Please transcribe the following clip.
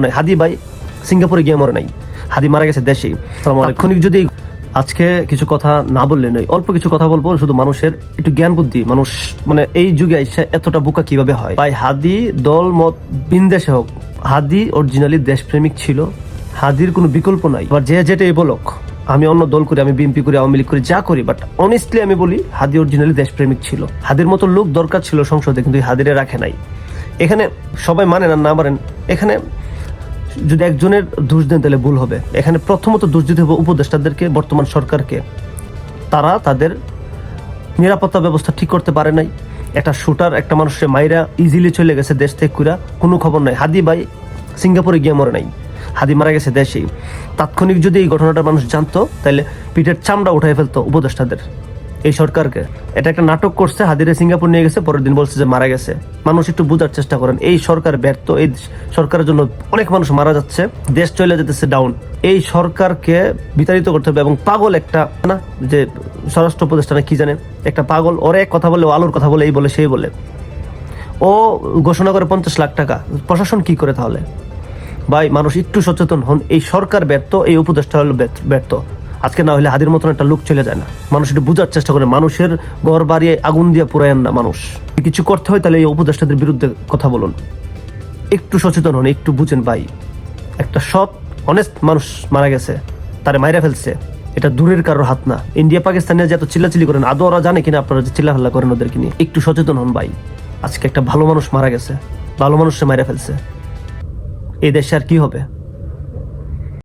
নাই হাদি ভাই সিঙ্গাপুরে গিয়ে মরে নাই, হাদি মারা গেছে দেশেই। তাৎক্ষণিক যদি আজকে কিছু কথা না বললে নয়, অল্প কিছু কথা বলবো, শুধু মানুষের একটু জ্ঞান বুদ্ধি, মানুষ মানে এই যুগে এসে এতটা বোকা কিভাবে হয়। ভাই হাদি দল মত বিন্দেশে হোক, হাদি অরিজিনালি দেশপ্রেমিক ছিল, হাদির কোনো বিকল্প নাই। আবার যে যেটাই বলক, আমি অন্য দল করি, আমি বিএনপি করি, আওয়ামী লীগ করি, যা করি, বাট অনেস্টলি আমি বলি হাদি অরিজিনালি দেশপ্রেমিক ছিল। হাদির মতো লোক দরকার ছিল সংসদে, কিন্তু হাদিরে রাখে নাই। এখানে সবাই মানেন আর না মানেন, এখানে যদি একজনের দোষ দেন তাহলে ভুল হবে। এখানে প্রথমত দোষ দিতে হবে উপদেষ্টাদেরকে, বর্তমান সরকারকে। তারা তাদের নিরাপত্তা ব্যবস্থা ঠিক করতে পারে নাই। একটা শুটার একটা মানুষের মাইরা ইজিলি চলে গেছে দেশ থেকে কুরা, কোনো খবর নাই। হাদি ভাই সিঙ্গাপুরে গিয়ে মরে নাই, হাদি মারা গেছে দেশেই। তাৎক্ষণিক যদি এই ঘটনাটা মানুষ জানতো, তাহলে পিঠের চামড়া উঠাই ফেলতো উপদেষ্টাদের, এই সরকারকে। এটা একটা নাটক করছে, হাদিরে সিঙ্গাপুর নিয়ে গেছে, পরের দিন বলছে যে মারা গেছে। মানুষ একটু বোঝার চেষ্টা করেন, এই সরকার ব্যর্থ, এই সরকারের জন্য অনেক মানুষ মারা যাচ্ছে, দেশ চলে যেতেছে ডাউন। এই সরকারকে বিতাড়িত করতে হবে। এবং পাগল একটা না, যে স্বরাষ্ট্র উপদেষ্টা না কি জানেন, একটা পাগল, ওরে এক কথা বলে, ও আলোর কথা বলে, এই বলে সেই বলে, ও ঘোষণা করে 50 লাখ টাকা। প্রশাসন কি করে তাহলে? ভাই মানুষ একটু সচেতন হন, এই সরকার ব্যর্থ, এই উপদেষ্টা হলো ব্যর্থ। আজকে না হলে হাদির মতন একটা লোক চলে যায় না। মানুষ একটু বোঝার চেষ্টা করে, মানুষের ঘর বাড়ি আগুন দিয়ে পুরায়েন না। মানুষ কিছু করতে হয় তাহলে এই উপদেষ্টাদের বিরুদ্ধে কথা বলুন, একটু সচেতন হন, একটু বুঝেন। ভাই একটা সৎ অনেস্ট মানুষ মারা গেছে, তারে মাইরা ফেলছে, এটা দূরের কারোর হাত না। ইন্ডিয়া পাকিস্তানে যে এত চিল্লাচিল্লি করেন, আদৌ ওরা জানে কিনা আপনারা যে চিল্লাহাল্লা করেন ওদেরকে নিয়ে? একটু সচেতন হন ভাই। আজকে একটা ভালো মানুষ মারা গেছে, ভালো মানুষকে মাইরা ফেলছে, এই দেশে আর কি হবে?